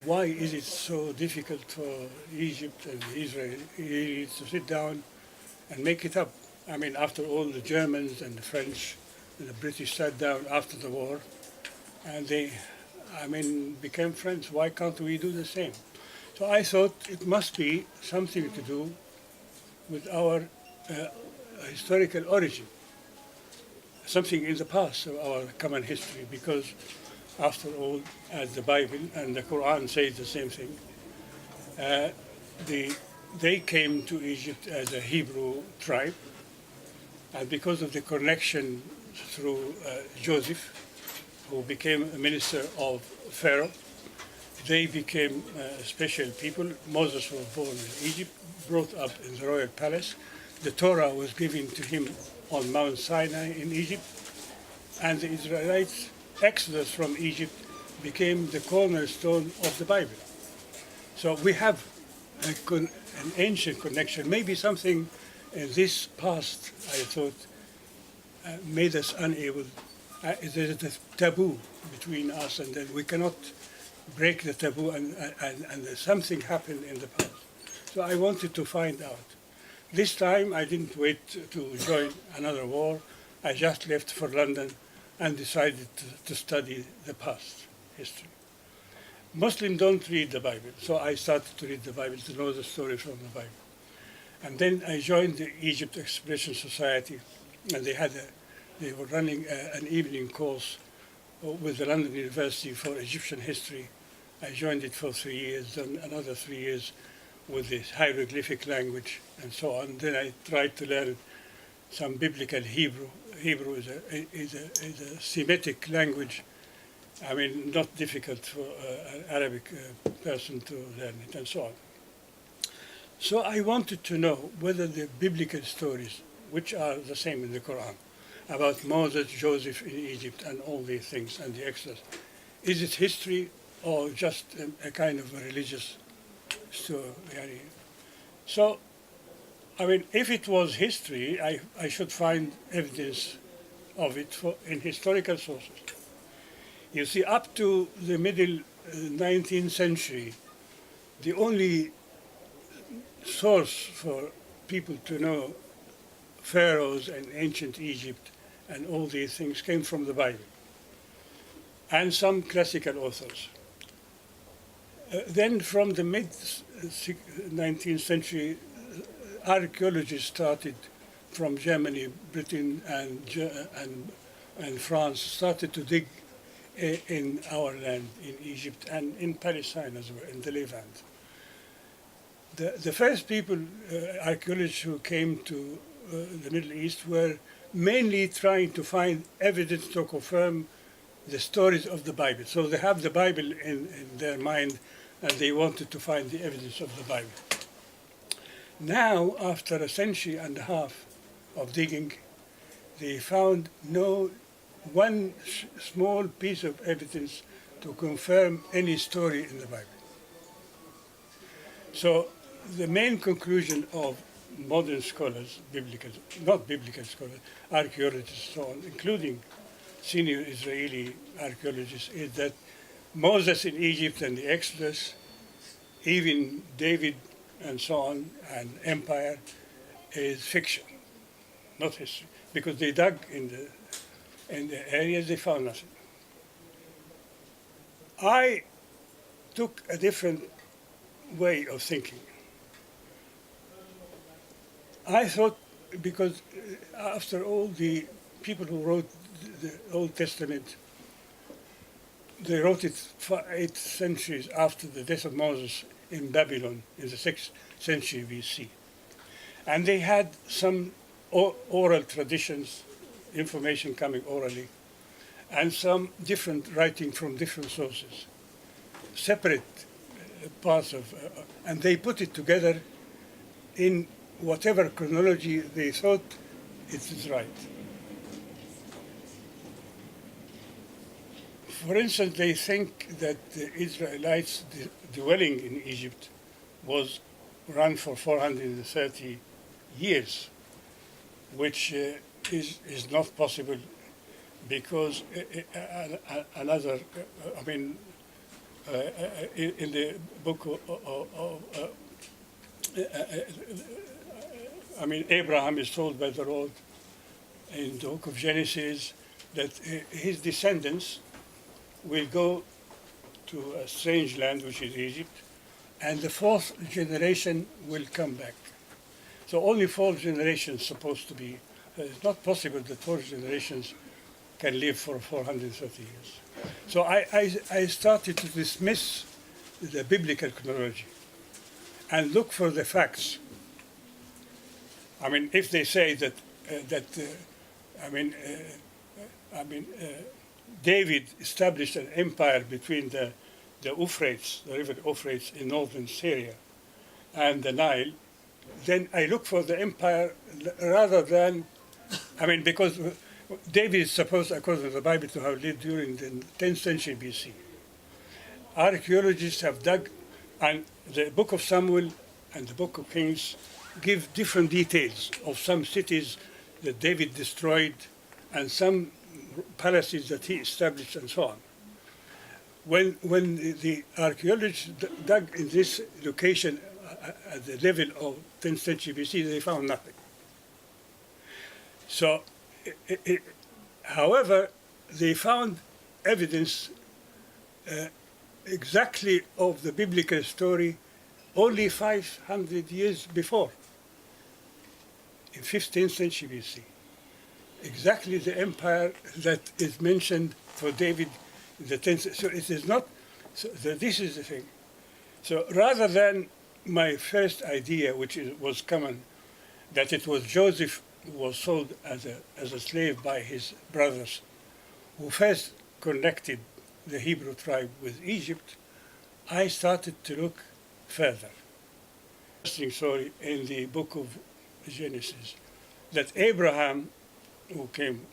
why is it so difficult for Egypt and Israel to sit down and make it up? I mean, after all, the Germans and the French and the British sat down after the war, and they, became friends. Why can't we do the same? So I thought it must be something to do with our historical origin, something in the past of our common history, because after all, as the Bible and the Quran say the same thing, uh, they came to Egypt as a Hebrew tribe, and because of the connection through Joseph, who became a minister of Pharaoh, they became special people. Moses was born in Egypt, brought up in the royal palace. The Torah was given to him on Mount Sinai in Egypt, and the Israelites' exodus from Egypt became the cornerstone of the Bible. So we have an ancient connection, maybe something in this past, I thought, made us unable. There's a taboo between us, and then we cannot break the taboo, and something happened in the past. So I wanted to find out. This time I didn't wait to join another war. I just left for London and decided to study the past history. Muslims don't read the Bible, so I started to read the Bible to know the story from the Bible. And then I joined the Egypt Exploration Society, and they were running an evening course with the London University for Egyptian history. I joined it for 3 years, then another 3 years with this hieroglyphic language and so on. Then I tried to learn some biblical Hebrew. Hebrew is a Semitic language. I mean, not difficult for an Arabic person to learn it, and so on. So I wanted to know whether the biblical stories, which are the same in the Quran, about Moses, Joseph in Egypt, and all these things, and the Exodus, is it history or just a kind of a religious story? So, I mean, if it was history, I should find evidence of it in historical sources. You see, up to the middle 19th century, the only source for people to know pharaohs and ancient Egypt and all these things came from the Bible and some classical authors. Then from the mid-19th century, archaeologists started from Germany, Britain, and France, started to dig in our land, in Egypt, and in Palestine as well, in the Levant. The first people, archaeologists who came to the Middle East, were mainly trying to find evidence to confirm the stories of the Bible. So they have the Bible in their mind, and they wanted to find the evidence of the Bible. Now, after a century and a half of digging, they found no one small piece of evidence to confirm any story in the Bible. So the main conclusion of modern scholars, not biblical scholars, archaeologists, so on, including senior Israeli archaeologists, is that Moses in Egypt and the Exodus, even David and so on, and empire, is fiction, not history, because they dug in the areas, they found nothing. I took a different way of thinking. I thought, because after all, the people who wrote the Old Testament, they wrote it 8 centuries after the death of Moses in Babylon in the 6th century BC. And they had some oral traditions, information coming orally, and some different writing from different sources, separate parts of, and they put it together in whatever chronology they thought it is right. For instance, they think that the Israelites dwelling in Egypt was run for 430 years, which is not possible because in the book Abraham is told by the Lord in the book of Genesis that his descendants will go to a strange land, which is Egypt, and the fourth generation will come back. So only four generations supposed to be. It's not possible that four generations can live for 430 years. So I started to dismiss the biblical chronology and look for the facts. I mean, if they say that David established an empire between the Euphrates, the river Euphrates in northern Syria, and the Nile, then I look for the empire rather than, because David is supposed, according to the Bible, to have lived during the 10th century BC. Archaeologists have dug, and the book of Samuel and the book of Kings give different details of some cities that David destroyed and some palaces that he established and so on. When the archaeologists dug in this location at the level of 10th century BC, they found nothing. So, however, they found evidence exactly of the biblical story only 500 years before, in 15th century BC. Exactly the empire that is mentioned for David in the 10th. So it is not, so this is the thing. So rather than my first idea, which was common, that it was Joseph who was sold as a slave by his brothers, who first connected the Hebrew tribe with Egypt, I started to look further. Interesting story in the book of Genesis, that Abraham, who came,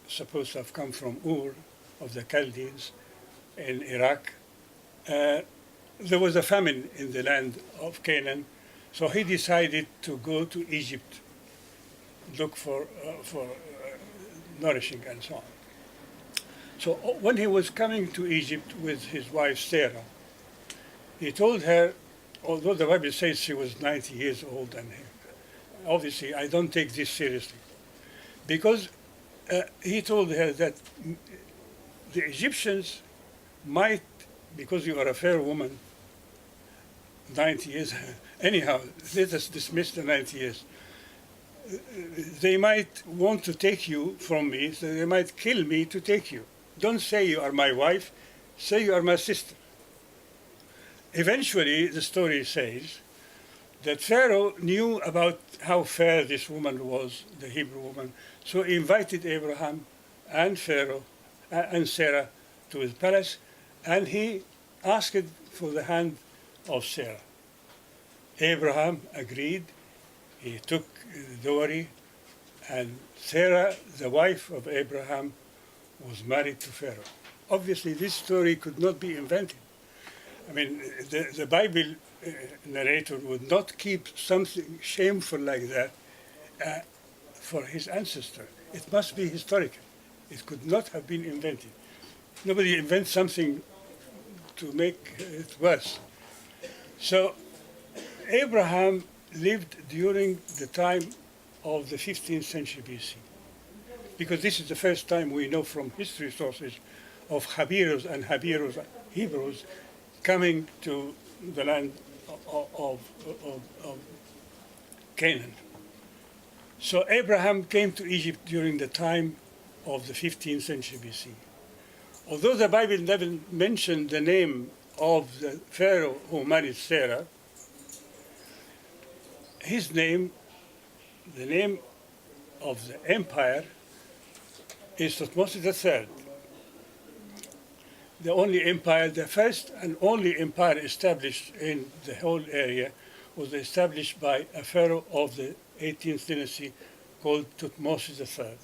supposed to have come from Ur of the Chaldeans in Iraq, there was a famine in the land of Canaan, so he decided to go to Egypt, look for nourishing and so on. So when he was coming to Egypt with his wife Sarah, he told her, although the Bible says she was 90 years old, and obviously I don't take this seriously, because he told her that the Egyptians might, because you are a fair woman, 90 years, anyhow, let us dismiss the 90 years. They might want to take you from me, so they might kill me to take you. Don't say you are my wife, say you are my sister. Eventually, the story says that Pharaoh knew about how fair this woman was, the Hebrew woman, so he invited Abraham and Pharaoh and Sarah to his palace, and he asked for the hand of Sarah. Abraham agreed. He took the dowry, and Sarah, the wife of Abraham, was married to Pharaoh. Obviously, this story could not be invented. I mean, the Bible narrator would not keep something shameful like that for his ancestor. It must be historical. It could not have been invented. Nobody invents something to make it worse. So Abraham lived during the time of the 15th century BC, because this is the first time we know from history sources of Habiros and Hebrews coming to the land of Canaan. So Abraham came to Egypt during the time of the 15th century BC. Although the Bible never mentioned the name of the Pharaoh who married Sarah, his name, the name of the empire, is Thutmose III. The only empire, the first and only empire established in the whole area was established by a pharaoh of the 18th Dynasty called Thutmose III.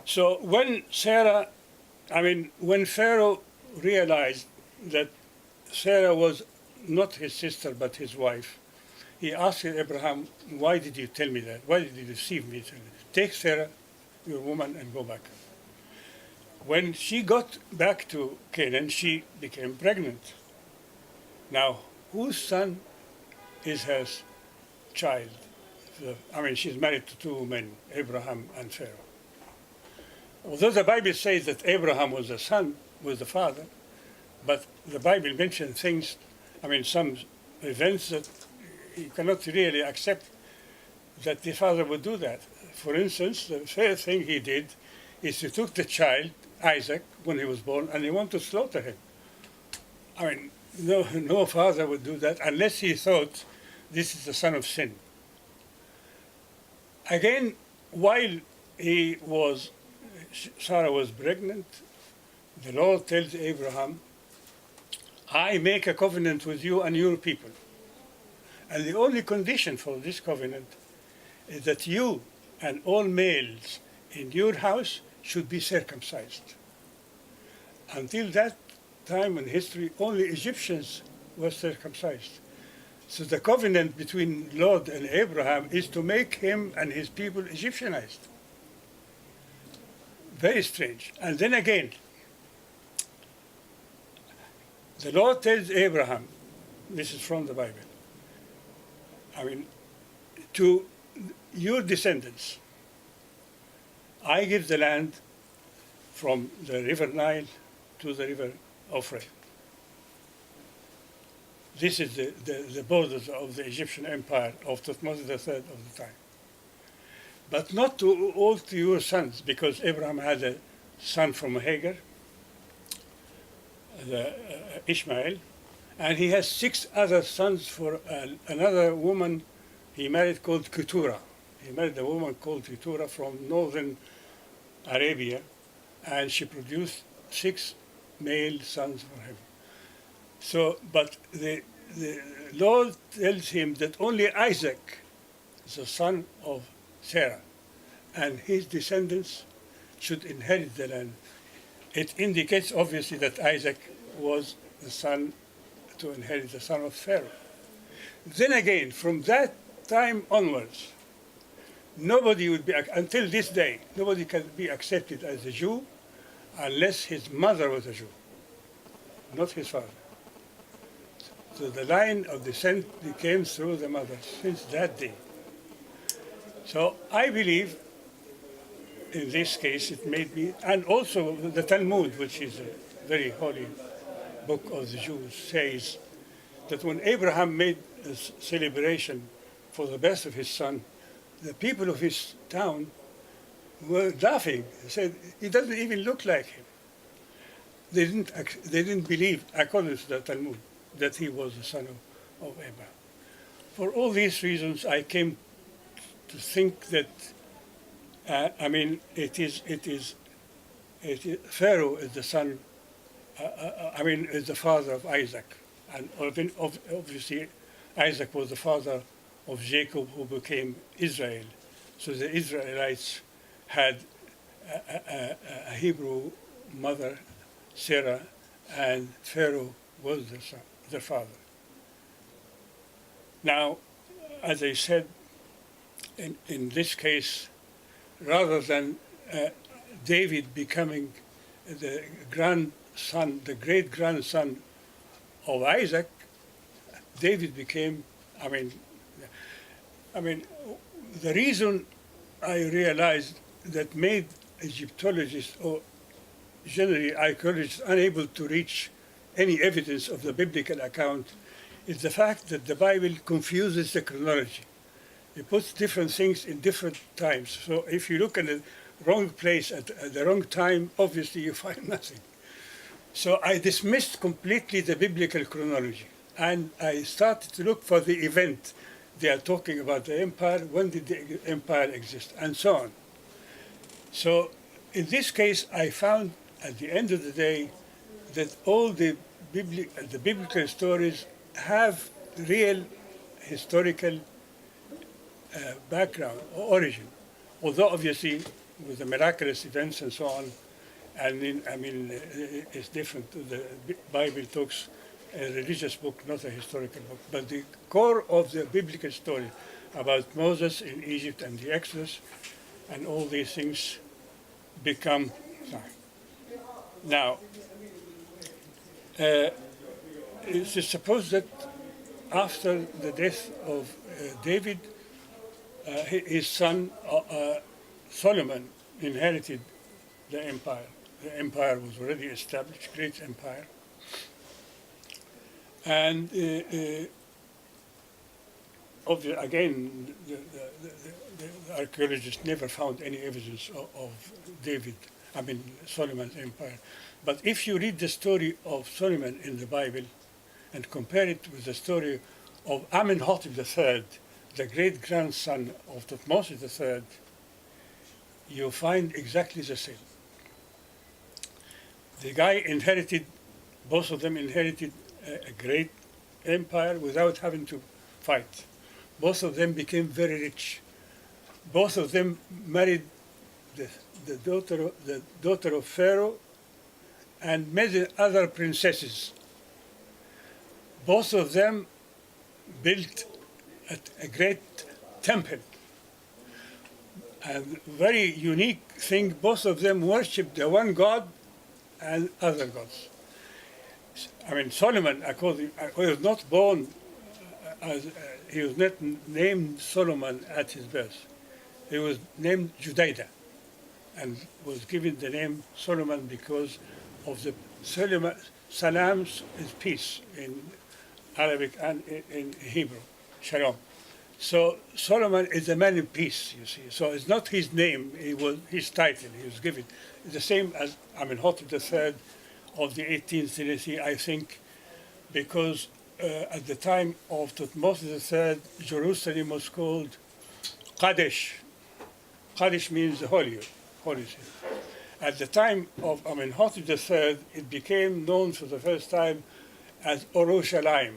So when Pharaoh realized that Sarah was not his sister but his wife, he asked Abraham, why did you tell me that? Why did you deceive me? Take Sarah, your woman, and go back. when she got back to Canaan, she became pregnant. Now, whose son is her child? I mean, she's married to two men, Abraham and Pharaoh. Although the Bible says that Abraham was the son, was the father, but the Bible mentions things, I mean, some events that you cannot really accept that the father would do that. For instance, the first thing he did is he took the child, Isaac, when he was born, and he wanted to slaughter him. I mean, no father would do that unless he thought this is the son of sin. Again, while Sarah was pregnant, the Lord tells Abraham, I make a covenant with you and your people. And the only condition for this covenant is that you and all males in your house should be circumcised. Until that time in history, only Egyptians were circumcised. So the covenant between Lord and Abraham is to make him and his people Egyptianized. Very strange. And then again, the Lord tells Abraham, this is from the Bible, I mean, to your descendants, I give the land from the river Nile to the river Euphrates. This is the borders of the Egyptian empire of Thutmose III of the time. But not to all to your sons, because Abraham had a son from Hagar, Ishmael, and he has 6 other sons for another woman he married called Keturah. He married a woman called Keturah from northern Arabia, and she produced 6 male sons for him. So, but the Lord tells him that only Isaac, the son of Sarah, and his descendants should inherit the land. It indicates obviously that Isaac was the son to inherit, the son of Pharaoh. Then again, from that time onwards, nobody would be, until this day, nobody can be accepted as a Jew unless his mother was a Jew, not his father. So the line of descent came through the mother since that day. So I believe in this case it made me, and also the Talmud, which is a very holy book of the Jews, says that when Abraham made a celebration for the birth of his son, the people of his town were laughing. They said, he doesn't even look like him. They didn't believe, according to the Talmud, that he was the son of Abraham. For all these reasons, I came to think that, I mean, Pharaoh is the son, is the father of Isaac. And obviously, Isaac was the father of Jacob, who became Israel. So the Israelites had a Hebrew mother, Sarah, and Pharaoh was their father. Now, as I said, in this case, rather than David becoming the grandson, the great-grandson of Isaac, David became, the reason I realized that made Egyptologists or generally archaeologists unable to reach any evidence of the biblical account is the fact that the Bible confuses the chronology. It puts different things in different times. So if you look at the wrong place at the wrong time, obviously you find nothing. So I dismissed completely the biblical chronology, and I started to look for the event. They are talking about the empire, when did the empire exist, and so on. So in this case, I found at the end of the day that all the biblical stories have real historical background or origin, although obviously with the miraculous events and so on, it's different. The Bible talks a religious book, not a historical book. But the core of the biblical story about Moses in Egypt and the Exodus and all these things become. Sorry. Now, it is supposed that after the death of David, his son Solomon inherited the empire. The empire was already established, great empire. And again, the archaeologists never found any evidence of Solomon's empire. But if you read the story of Solomon in the Bible and compare it with the story of Amenhotep III, the great-grandson of Thutmose III, you find exactly the same. The guy inherited, both of them inherited a great empire without having to fight. Both of them became very rich. Both of them married the daughter of Pharaoh and many other princesses. Both of them built a great temple. And very unique thing, both of them worshipped the one God and other gods. Solomon, he was not born he was not named Solomon at his birth. He was named Judaidah and was given the name Solomon because of the salam is peace in Arabic and in Hebrew, shalom. So Solomon is a man of peace, you see. So it's not his name, it was his title he was given. It's the same as Amenhotep III of the 18th Dynasty, I think, because at the time of Thutmose III, Jerusalem was called Kadesh. Kadesh means the holy city. At the time of Amenhotep III, it became known for the first time as Urushalayim,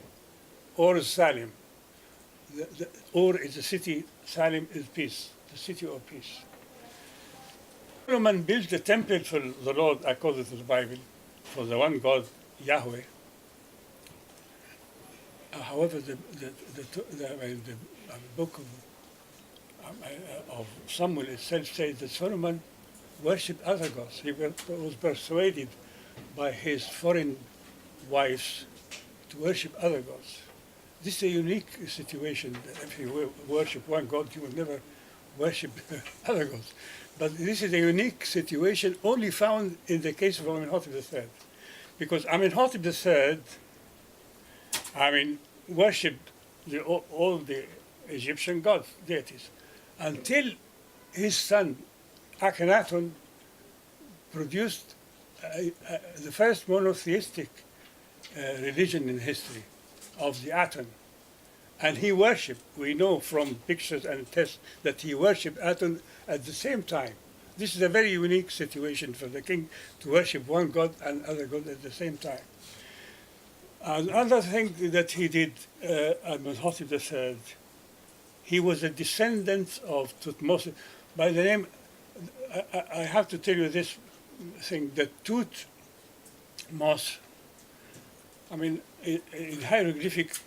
or Salim. Ur is the city, Salim is peace, the city of peace. Solomon built the temple for the Lord, according to the Bible, for the one God, Yahweh. However, the book of Samuel itself says that Solomon worshipped other gods. He was persuaded by his foreign wives to worship other gods. This is a unique situation. If you worship one God, you will never worship other gods. But this is a unique situation only found in the case of Amenhotep III. Because Amenhotep III, worshipped all the Egyptian gods, deities, until his son Akhenaten produced the first monotheistic religion in history of the Aten. And he worshipped, we know from pictures and tests, that he worshipped Aten at the same time. This is a very unique situation for the king to worship one god and other god at the same time. Another thing that he did, Amenhotep III, he was a descendant of Thutmose. By the name, I have to tell you this thing, that Thutmose, in hieroglyphic,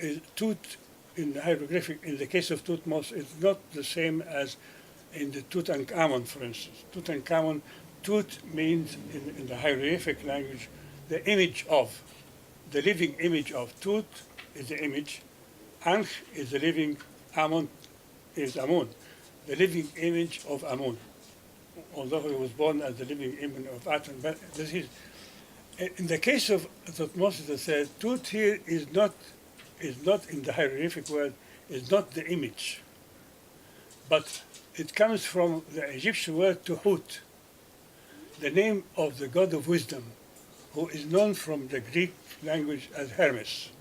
in the case of Thutmose, it's not the same as in the Tutankhamun, for instance. Tutankhamun, Tut means, in the hieroglyphic language, the image of, the living image of. Tut is the image, Ankh is the living, Ammon is Amun, the living image of Amun. Although he was born as the living image of Aten, but this is, in the case of Thutmose III, Tut here is not in the hieroglyphic word, is not the image, but it comes from the Egyptian word Tuhut, the name of the god of wisdom, who is known from the Greek language as Hermes,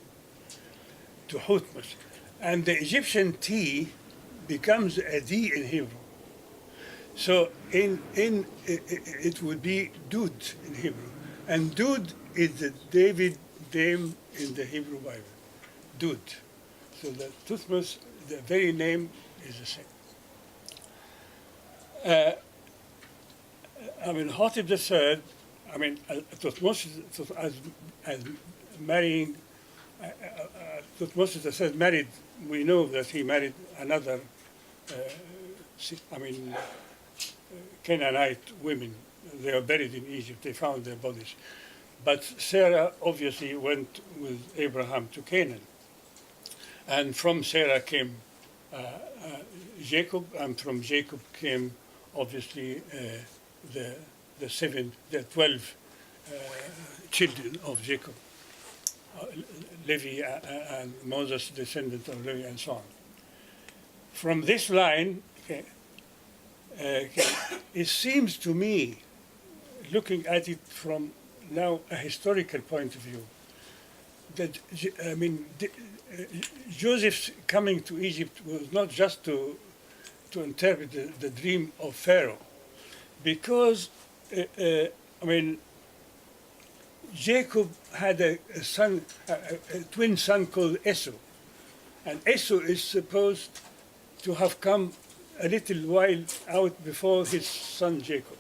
Tuhutmos. And the Egyptian T becomes a D in Hebrew. So it would be Dud in Hebrew. And Dud is the David name in the Hebrew Bible, Dud. So the Thutmose, the very name is the same. Amenhotep III, Thutmose as marrying, Thutmose III married, we know that he married another, Canaanite women They were buried in Egypt. They found their bodies. But Sarah obviously went with Abraham to Canaan. And from Sarah came Jacob, and from Jacob came obviously the 12 children of Jacob, Levi and Moses, descendant of Levi, and so on. From this line, it seems to me, looking at it from now a historical point of view, that Joseph's coming to Egypt was not just to interpret the dream of Pharaoh, because Jacob had a son, a twin son called Esau, and Esau is supposed to have come a little while out before his son Jacob.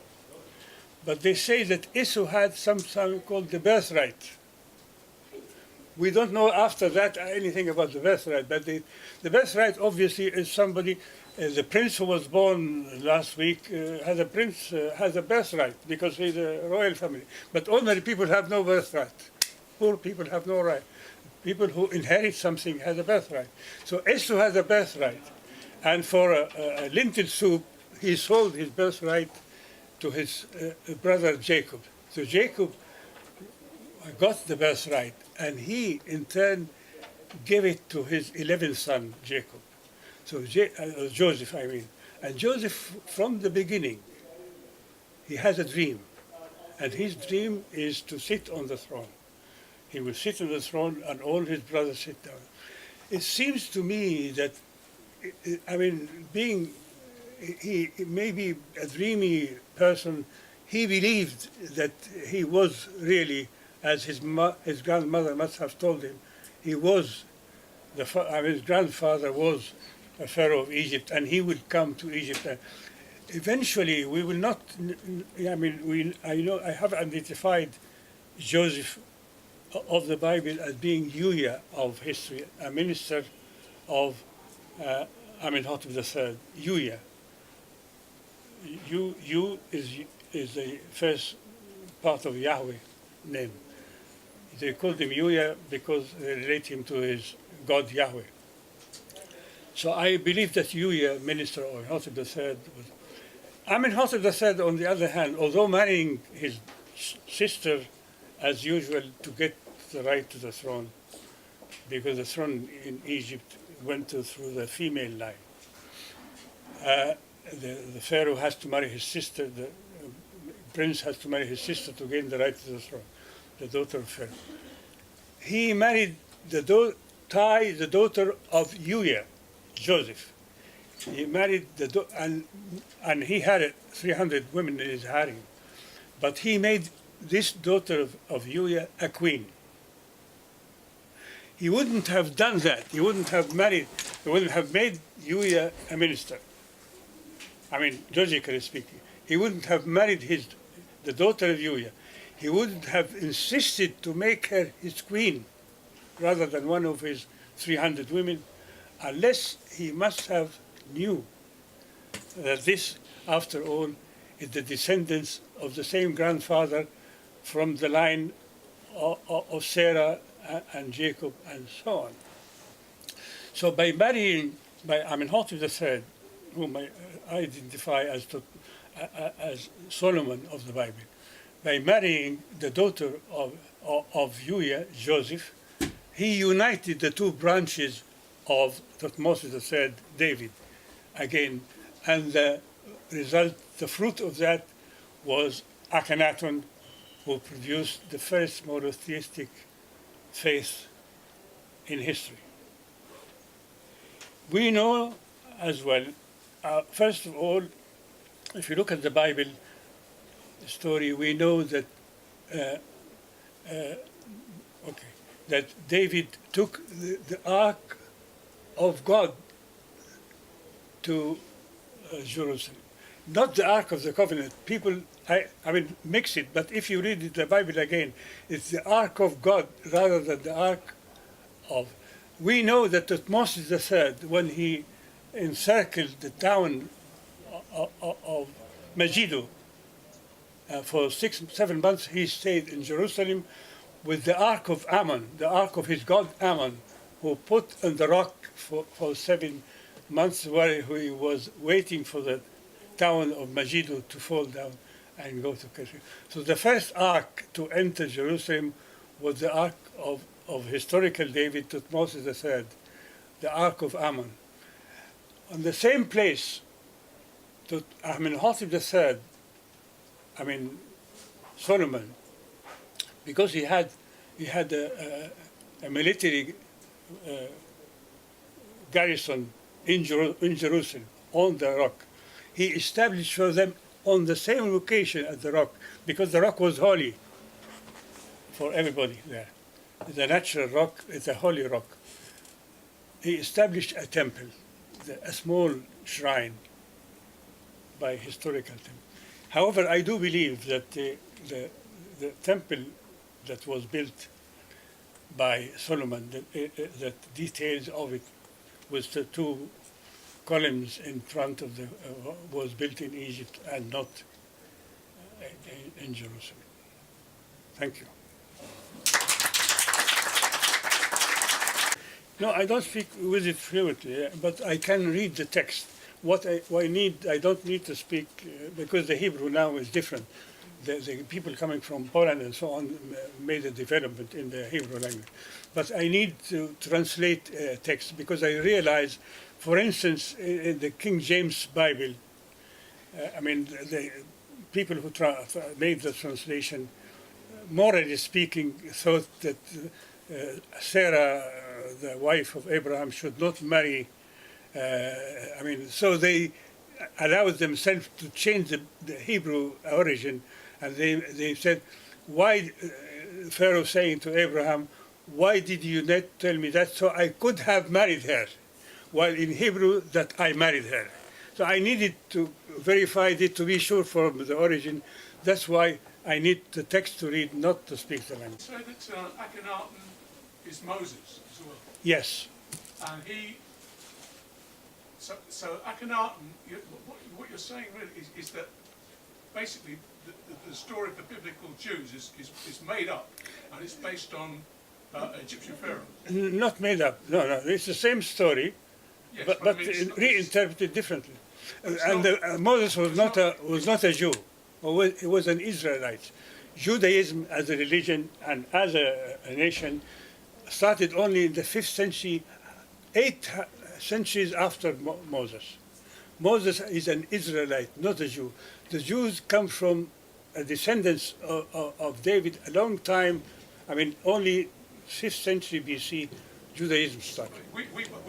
But they say that Esau had some son called the Birthright. We don't know after that anything about the Birthright, but the Birthright obviously is somebody, the prince who was born last week has a birthright because he's a royal family. But ordinary people have no birthright. Poor people have no right. People who inherit something have a birthright. So Esau has a birthright. And for a lentil soup, he sold his birthright to his brother Jacob. So Jacob got the birthright, and he in turn gave it to his 11th son, Jacob. So Joseph, I mean. And Joseph, from the beginning, he has a dream. And his dream is to sit on the throne. He will sit on the throne and all his brothers sit down. It seems to me that, he may be a dreamy person, he believed that he was really, as his grandmother must have told him, he was, his grandfather was a Pharaoh of Egypt, and he would come to Egypt. Eventually, we will not, I have identified Joseph of the Bible as being Uya of history, a minister of Amenhotep III, Uya. U is the first part of Yahweh name. They called him Uya because they relate him to his God Yahweh. So I believe that Uya, minister of Amenhotep III, was. Amenhotep III, on the other hand, although marrying his sister as usual to get the right to the throne, because the throne in Egypt went through the female line. The Pharaoh has to marry his sister, the prince has to marry his sister to gain the right to the throne, the daughter of Pharaoh. He married the daughter of Uya, Joseph. He married and he had 300 women in his harem, but he made this daughter of Uya a queen. He wouldn't have done that. He wouldn't have made Uya a minister. Logically speaking, he wouldn't have married the daughter of Uya. He wouldn't have insisted to make her his queen rather than one of his 300 women, unless he must have knew that this, after all, is the descendants of the same grandfather from the line of Sarah and Jacob and so on. So by marrying, Amenhotep III, whom I identify as Solomon of the Bible, by marrying the daughter of Uya, Joseph, he united the two branches of Thutmose III, David, again, and the result, the fruit of that was Akhenaten, who produced the first monotheistic faith in history. We know as well, first of all, if you look at the Bible story, we know that that David took the Ark of God to Jerusalem. Not the Ark of the Covenant. People, mix it, but if you read the Bible again, it's the Ark of God rather than the Ark of. We know that Thutmose III, when he encircled the town of Megiddo, For 7 months he stayed in Jerusalem with the Ark of Ammon, the Ark of his god Ammon, who put on the rock for 7 months where he was waiting for the town of Megiddo to fall down and go to Canaan. So the first ark to enter Jerusalem was the Ark of historical David, Tutmosis III, the Ark of Ammon. On the same place, Amenhotep III, Solomon, because he had a military garrison in Jerusalem on the rock. He established for them on the same location as the rock, because the rock was holy for everybody there. The natural rock is a holy rock. He established a temple, a small shrine by historical temple. However, I do believe that the temple that was built by Solomon, the details of it, with the 2 columns in front of was built in Egypt and not in Jerusalem. Thank you. No, I don't speak with it fluently, but I can read the text. What I need, I don't need to speak, because the Hebrew now is different. The people coming from Poland and so on made a development in the Hebrew language. But I need to translate text, because I realize, for instance, in the King James Bible, the people who made the translation, morally speaking, thought that Sarah, the wife of Abraham, should not marry. So they allowed themselves to change the Hebrew origin, and they said, why, Pharaoh saying to Abraham, why did you not tell me that, so I could have married her? While in Hebrew, that I married her. So I needed to verify it to be sure from the origin. That's why I need the text to read, not to speak the language. So that Akhenaten is Moses as well? Yes. And so Akhenaten, what you're saying really is that basically the story of the biblical Jews is made up, and it's based on Egyptian pharaohs. Not made up. No, it's the same story, yes, but reinterpreted differently. And Moses was not a Jew. He was an Israelite. Judaism as a religion and as a nation started only in the 5th century, 8 centuries after Moses. Moses is an Israelite, not a Jew. The Jews come from descendants of David a long time. Only 5th century BC, Judaism started. We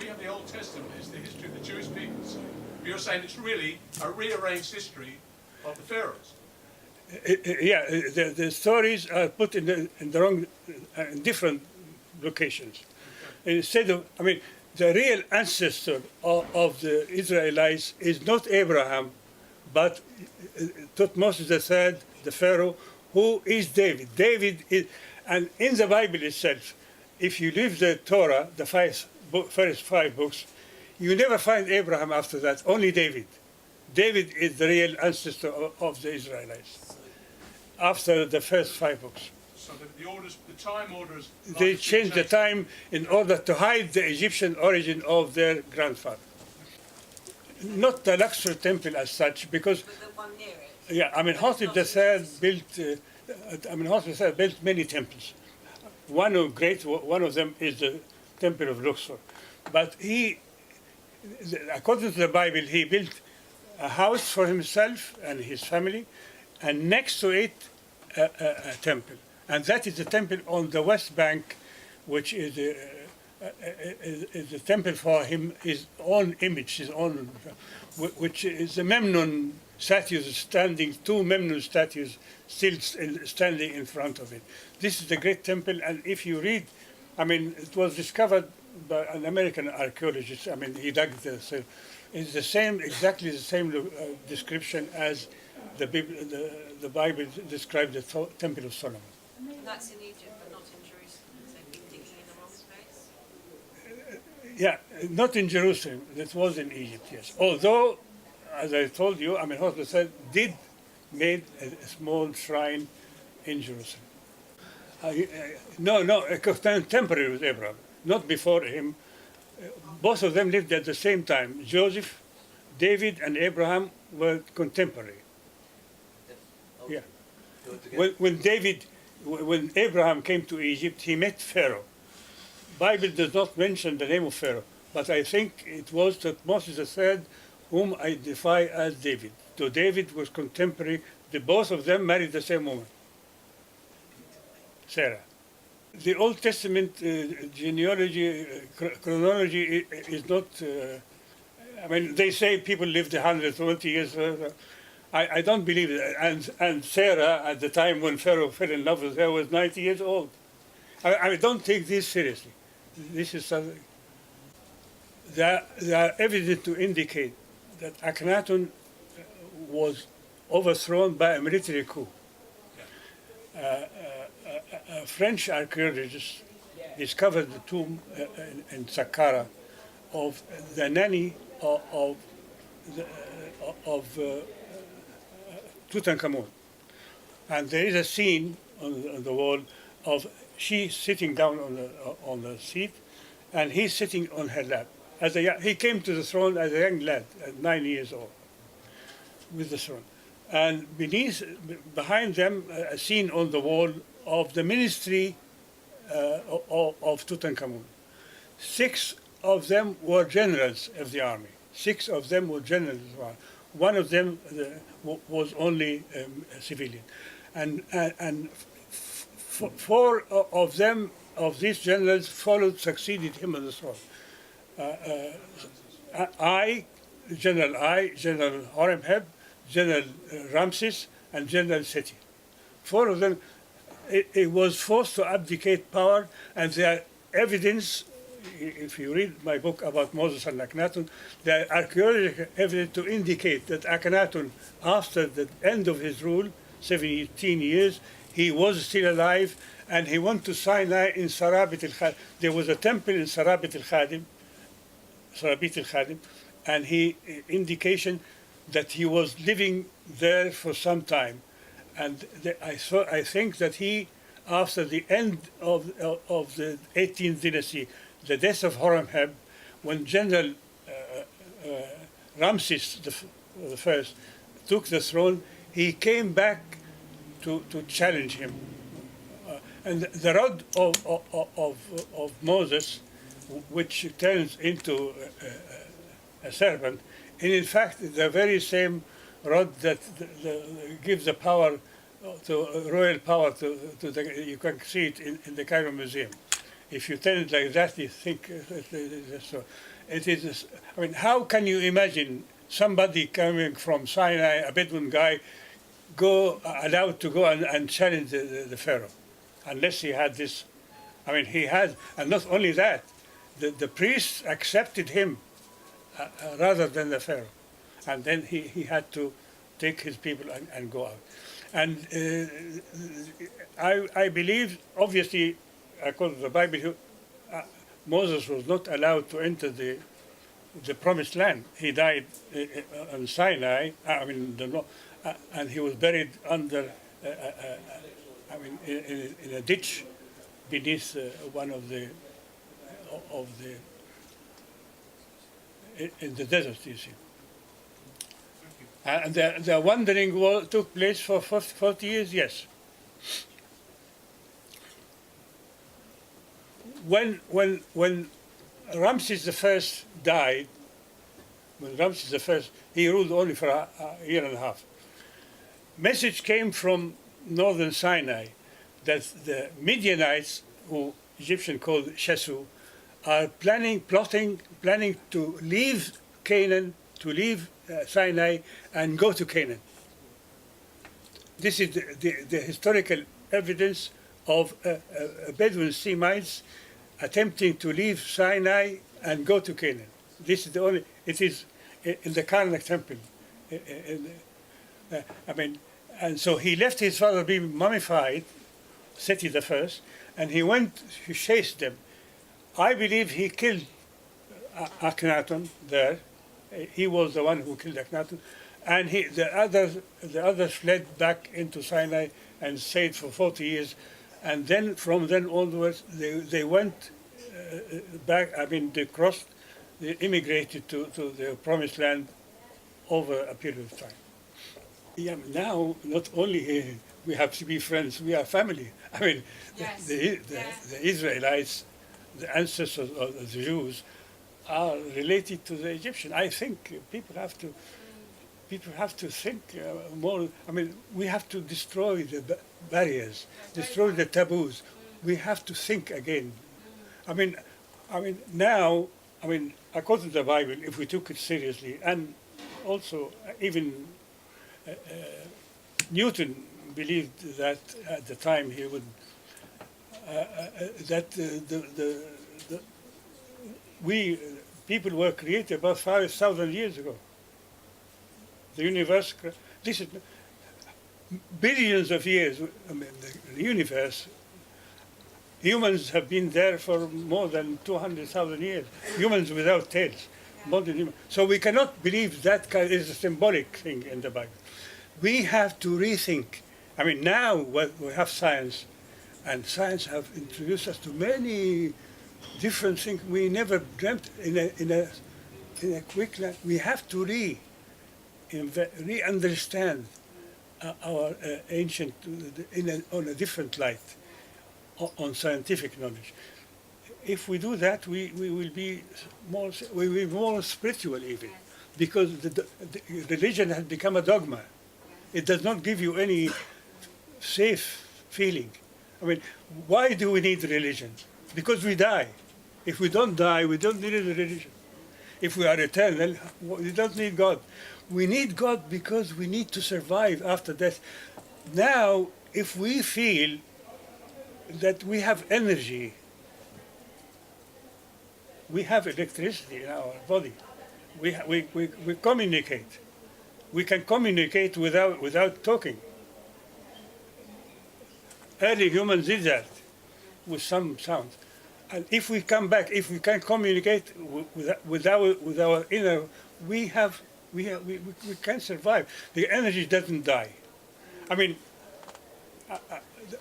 have the Old Testament as the history of the Jewish people. So you're saying it's really a rearranged history of the pharaohs. The stories are put in the wrong, different locations. Okay. Instead of, the real ancestor of the Israelites is not Abraham, but Tutmosis III, the Pharaoh, who is David. David is, and in the Bible itself, if you leave the Torah, the first 5 books, you never find Abraham after that, only David. David is the real ancestor of the Israelites, after the first 5 books. So the time orders... They changed the time in order to hide the Egyptian origin of their grandfather. Not the Luxor Temple as such, because... But the one near it? Yeah, Amenhotep III built many temples. One of them is the Temple of Luxor. But according to the Bible, he built a house for himself and his family, and next to it a temple. And that is the temple on the west bank, which is a temple for him, his own image, which is the Memnon statues standing, 2 Memnon statues still standing in front of it. This is the great temple, and if you read, it was discovered by an American archaeologist. He dug this. It's exactly the same description as the Bible described the Temple of Solomon. That's in Egypt, but not in Jerusalem. So you've been digging in the wrong space? Yeah, not in Jerusalem. That was in Egypt, yes. Although, as I told you, Amenhotep did made a small shrine in Jerusalem. No, contemporary with Abraham, not before him. Both of them lived at the same time. Joseph, David, and Abraham were contemporary. Okay. Yeah. Go together. When Abraham came to Egypt, he met Pharaoh. Bible does not mention the name of Pharaoh, but I think it was Thutmose III whom I identify as David. So David was contemporary. Both of them married the same woman, Sarah. The Old Testament genealogy, chronology is not, I mean, they say people lived 120 years. I don't believe it. And Sarah, at the time when Pharaoh fell in love with her, was 90 years old. I don't take this seriously. This is something. There are evidence to indicate that Akhenaten was overthrown by a military coup. A French archaeologist discovered the tomb in Saqqara of the nanny of Tutankhamun. And there is a scene on the wall of she sitting down on the seat, and he's sitting on her lap. He came to the throne as a young lad, at 9 years old, with the throne. And behind them, a scene on the wall of the ministry of Tutankhamun. 6 of them were generals of the army. 6 of them were generals of the army. One of them was only a civilian. And 4 of them, of these generals, succeeded him on the throne. General Horemheb, General Ramses, and General Seti. 4 of them, it was forced to abdicate power, and there are evidence, if you read my book about Moses and Akhenaten, there are archaeological evidence to indicate that Akhenaten, after the end of his rule, 17 years, he was still alive, and he went to Sinai in Sarabit al-Khadim. There was a temple in Sarabit al-Khadim, and indication that he was living there for some time. And I think that he, after the end of the 18th Dynasty, the death of Horemheb, when General Ramses the First took the throne, he came back to challenge him. And the rod of Moses, which turns into a serpent, and in fact the very same rod that gives the power, royal power to you can see it in the Cairo Museum. If you turn it like that, you think so. It is. I mean, how can you imagine somebody coming from Sinai, a Bedouin guy, allowed to go and challenge the Pharaoh, unless he had this? I mean, he had, and not only that, the priests accepted him rather than the Pharaoh, and then he had to take his people and go out. And I believe, obviously, according to the Bible, Moses was not allowed to enter the promised land. He died on Sinai, and he was buried under, in a ditch beneath one of the in the desert, you see. And the wandering took place for 40 years, yes. When Ramses I died, he ruled only for a year and a half. Message came from northern Sinai that the Midianites, who Egyptians called Shasu, are planning to leave Canaan, to leave Sinai and go to Canaan. This is the historical evidence of Bedouin Semites attempting to leave Sinai and go to Canaan. This is the only, it is in the Karnak temple. And so he left his father being mummified, Seti the First, and he chased them. I believe he killed Akhenaten there. He was the one who killed Akhenaten. and the others fled back into Sinai and stayed for 40 years, and then from then onwards they went back. I mean, they crossed, they immigrated to the promised land over a period of time. Yeah, now not only we have to be friends, we are family. I mean, Yes. the Israelites, the ancestors of the Jews, are related to the Egyptian. I think people have to think more. I mean, we have to destroy the barriers, destroy the taboos. We have to think again. I mean, now, according to the Bible, if we took it seriously, and also even Newton believed that at the time he would that we people were created about 5,000 years ago. The universe, this is billions of years. I mean, the universe. Humans have been there for more than 200,000 years. Humans without tails. Modern human. So we cannot believe that is a symbolic thing in the Bible. We have to rethink. I mean, now we have science, and science have introduced us to many different things we never dreamt in a quick life. We have to re-understand our ancient on a different light, on scientific knowledge. If we do that, we will be more spiritual even, because the religion has become a dogma. It does not give you any safe feeling. I mean, why do we need religion? Because we die. If we don't die, we don't need a religion. If we are eternal, we don't need God. We need God because we need to survive after death. Now, if we feel that we have energy, we have electricity in our body, we communicate. We can communicate without talking. Early humans did that with some sounds. And if we come back, if we can communicate with our inner, we can survive. The energy doesn't die. I mean,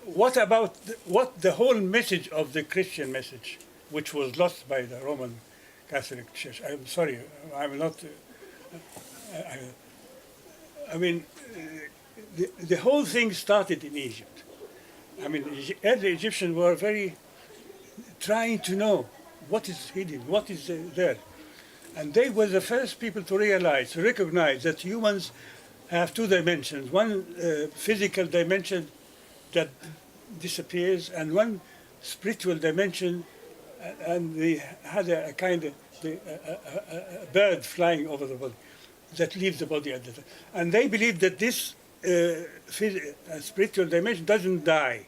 what about what the whole message of the Christian message, which was lost by the Roman Catholic Church? I'm sorry, I'm not. The whole thing started in Egypt. I mean, early Egyptians were very trying to know what is hidden, what is there. And they were the first people to recognize that humans have two dimensions. One physical dimension that disappears, and one spiritual dimension, and they had a kind of a bird flying over the body that leaves the body at the time. And they believed that this spiritual dimension doesn't die.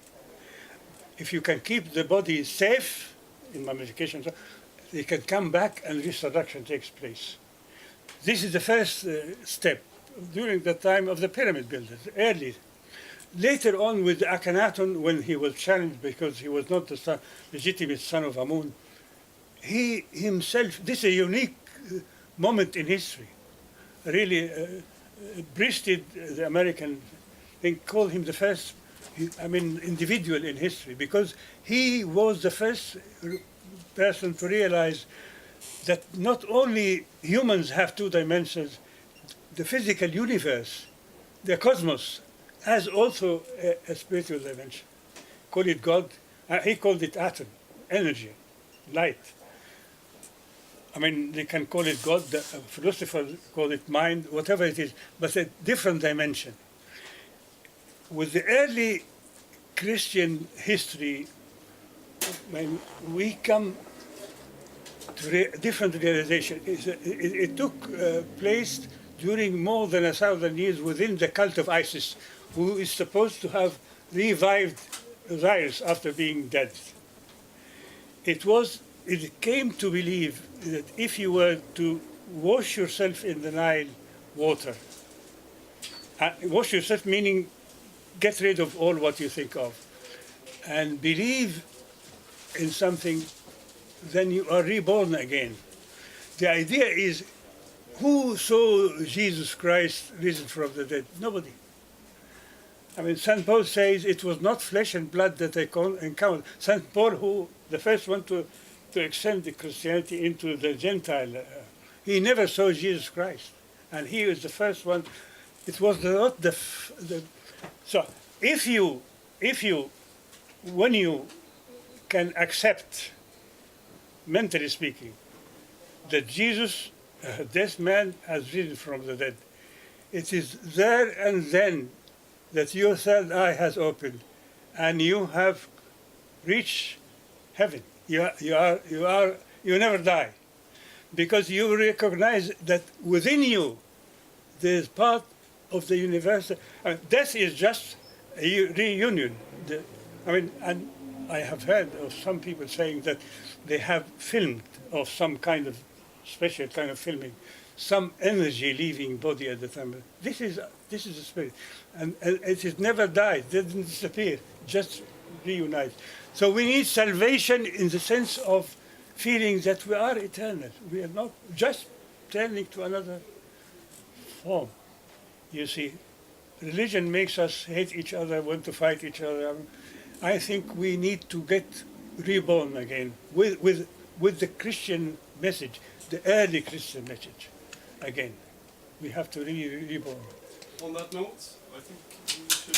If you can keep the body safe in mummification, they can come back and resurrection takes place. This is the first step during the time of the pyramid builders, early. Later on with Akhenaten, when he was challenged because he was not the legitimate son of Ammon, he himself, this is a unique moment in history, really breasted the American thing, called him the first, individual in history, because he was the first person to realize that not only humans have two dimensions, the physical universe, the cosmos, has also a spiritual dimension. Call it God. He called it atom, energy, light. I mean, they can call it God, the philosophers call it mind, whatever it is, but a different dimension. With the early Christian history, when we come to different realization, it took place during more than 1,000 years within the cult of Isis, who is supposed to have revived Osiris after being dead. It came to believe that if you were to wash yourself in the Nile water, wash yourself meaning get rid of all what you think of, and believe in something, then you are reborn again. The idea is who saw Jesus Christ risen from the dead? Nobody. I mean, St. Paul says it was not flesh and blood that they encountered. St. Paul, who the first one to extend the Christianity into the Gentile, he never saw Jesus Christ, and he was the first one. It was not the so if you when you can accept, mentally speaking, that Jesus, this man, has risen from the dead, it is there and then that your third eye has opened, and you have reached heaven. You never die, because you recognize that within you there is part of the universe. Death is just a reunion. And I have heard of some people saying that they have filmed of some kind of special kind of filming, some energy leaving body at the time. This is the spirit, and it has never died, didn't disappear, just reunites. So we need salvation in the sense of feeling that we are eternal. We are not just turning to another form. You see, religion makes us hate each other, want to fight each other. I think we need to get reborn again with the Christian message, the early Christian message again. We have to reborn. On that note, I think we should